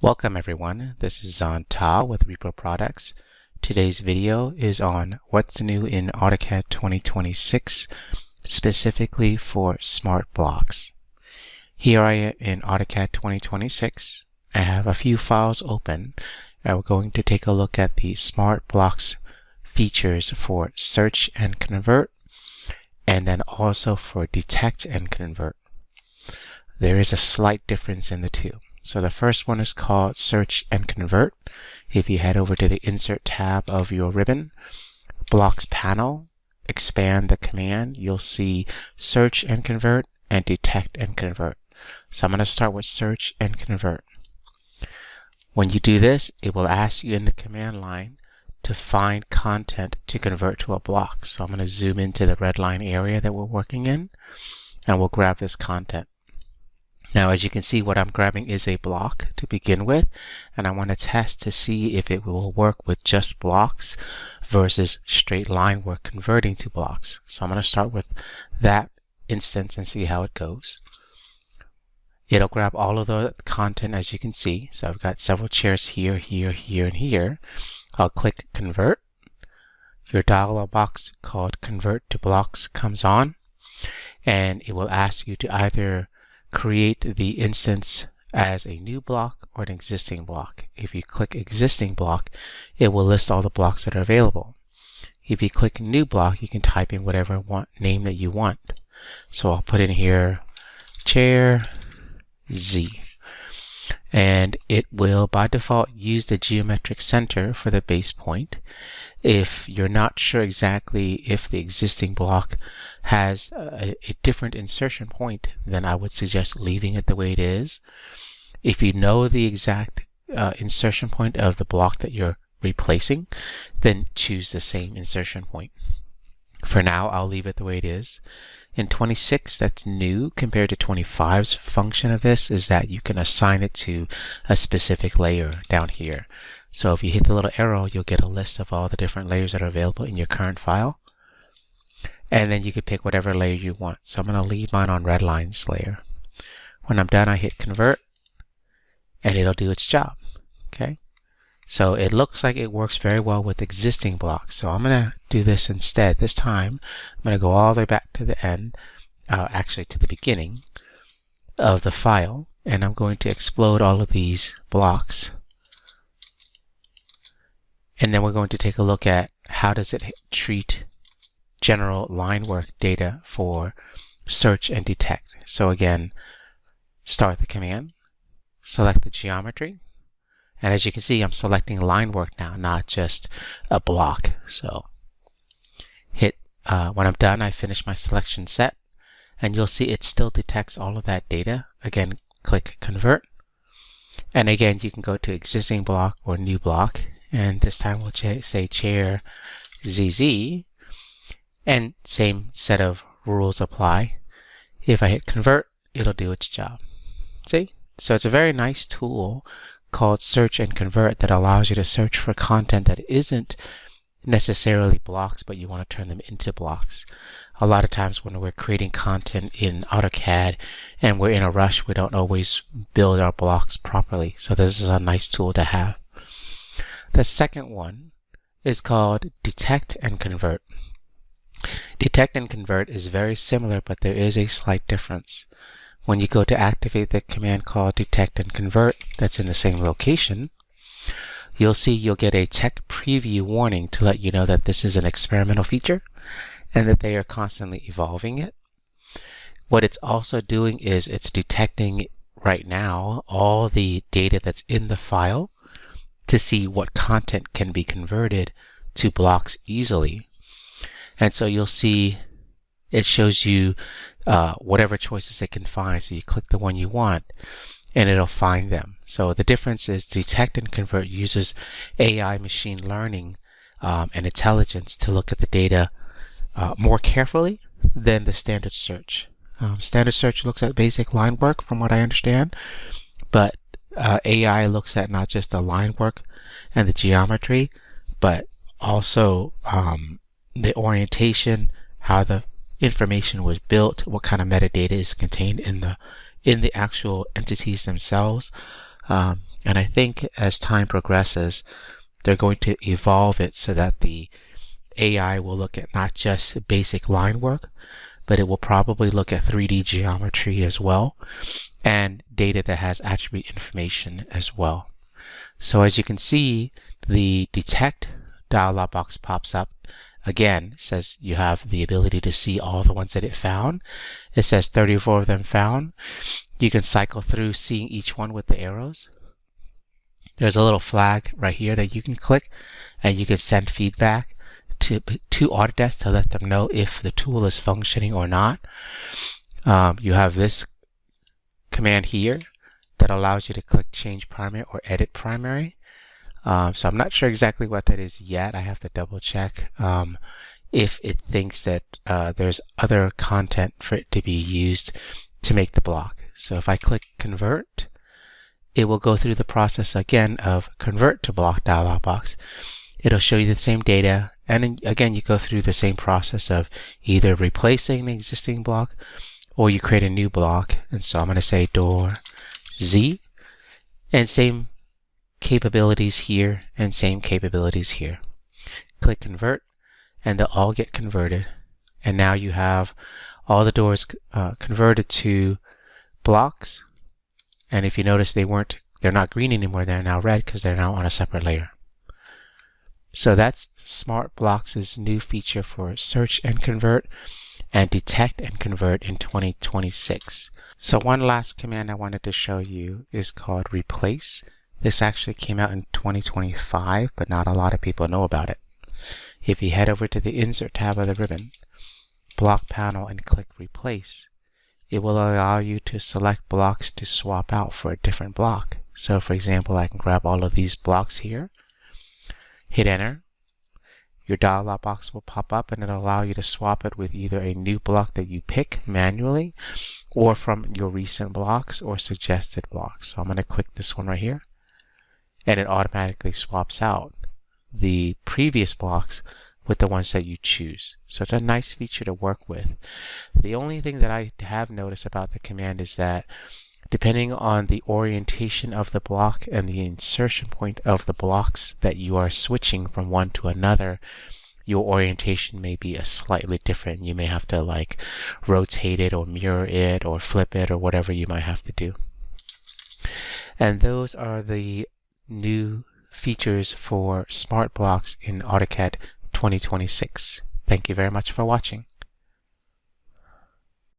Welcome everyone, this is Zan Ta with Repo Products. Today's video is on what's new in AutoCAD 2026, specifically for smart blocks. Here I am in AutoCAD 2026. I have a few files open and we're going to take a look at the smart blocks features for search and convert, and then also for detect and convert. There is a slight difference in the two. So the first one is called Search and Convert. If you head over to the Insert tab of your ribbon, Blocks panel, expand the command, you'll see Search and Convert and Detect and Convert. So I'm going to start with Search and Convert. When you do this, it will ask you in the command line to find content to convert to a block. So I'm going to zoom into the red line area that we're working in, and we'll grab this content. Now, as you can see, what I'm grabbing is a block to begin with, and I want to test to see if it will work with just blocks versus straight line work converting to blocks. So I'm going to start with that instance and see how it goes. It'll grab all of the content, as you can see. So I've got several chairs here, here, here, and here. I'll click Convert. Your dialog box called Convert to Blocks comes on, and it will ask you to either create the instance as a new block or an existing block. If you click existing block, it will list all the blocks that are available. If you click new block, you can type in whatever name that you want. So I'll put in here chair Z, and it will by default use the geometric center for the base point. If you're not sure exactly if the existing block has a different insertion point, then I would suggest leaving it the way it is. If you know the exact insertion point of the block that you're replacing, then choose the same insertion point. For now, I'll leave it the way it is. In 26, that's new compared to 25's function of this is that you can assign it to a specific layer down here. So if you hit the little arrow, you'll get a list of all the different layers that are available in your current file. And then you can pick whatever layer you want. So I'm going to leave mine on red lines layer. When I'm done, I hit Convert, and it'll do its job. Okay. So it looks like it works very well with existing blocks. So I'm going to do this instead. This time, I'm going to go all the way back to the end, actually to the beginning of the file, and I'm going to explode all of these blocks. And then we're going to take a look at how does it treat general line work data for search and detect. So again, start the command, select the geometry, and as you can see, I'm selecting line work now, not just a block. So hit, when I'm done, I finish my selection set, and you'll see it still detects all of that data. Again, click Convert, and again, you can go to existing block or new block, and this time we'll say chair ZZ, and same set of rules apply. If I hit Convert, it'll do its job. See? So it's a very nice tool called Search and Convert that allows you to search for content that isn't necessarily blocks, but you want to turn them into blocks. A lot of times when we're creating content in AutoCAD and we're in a rush, we don't always build our blocks properly. So this is a nice tool to have. The second one is called Detect and Convert. Detect and Convert is very similar, but there is a slight difference. When you go to activate the command called Detect and Convert that's in the same location, you'll see you'll get a tech preview warning to let you know that this is an experimental feature and that they are constantly evolving it. What it's also doing is it's detecting right now all the data that's in the file to see what content can be converted to blocks easily. And so you'll see it shows you whatever choices it can find. So you click the one you want and it'll find them. So the difference is Detect and Convert uses AI machine learning and intelligence to look at the data more carefully than the standard search. Standard search looks at basic line work from what I understand, but AI looks at not just the line work and the geometry, but also the orientation, how the information was built, what kind of metadata is contained in the actual entities themselves, And I think as time progresses, they're going to evolve it so that the AI will look at not just basic line work, but it will probably look at 3D geometry as well, and data that has attribute information as well. So as you can see, the detect dialog box pops up. Again, says you have the ability to see all the ones that it found. It says 34 of them found. You can cycle through seeing each one with the arrows. There's a little flag right here that you can click, and you can send feedback to Autodesk to let them know if the tool is functioning or not. You have this command here that allows you to click change primary or edit primary. So I'm not sure exactly what that is yet. I have to double check if it thinks that there's other content for it to be used to make the block. So if I click convert, it will go through the process again of convert to block dialog box. It'll show you the same data, and then again you go through the same process of either replacing the existing block or you create a new block. And so I'm going to say door Z, and same capabilities here and same capabilities here. Click convert, and they'll all get converted, and now you have all the doors converted to blocks. And if you notice, they're not green anymore, they're now red because they're now on a separate layer. So that's Smart Blocks' new feature for search and convert and detect and convert in 2026. So one last command I wanted to show you is called replace. This actually came out in 2025, but not a lot of people know about it. If you head over to the Insert tab of the ribbon, Block Panel, and click Replace, it will allow you to select blocks to swap out for a different block. So for example, I can grab all of these blocks here, hit Enter. Your dialog box will pop up, and it'll allow you to swap it with either a new block that you pick manually or from your recent blocks or suggested blocks. So I'm going to click this one right here, and it automatically swaps out the previous blocks with the ones that you choose. So it's a nice feature to work with. The only thing that I have noticed about the command is that depending on the orientation of the block and the insertion point of the blocks that you are switching from one to another, your orientation may be slightly different. You may have to like rotate it or mirror it or flip it or whatever you might have to do. And those are the new features for Smart Blocks in AutoCAD 2026. Thank you very much for watching.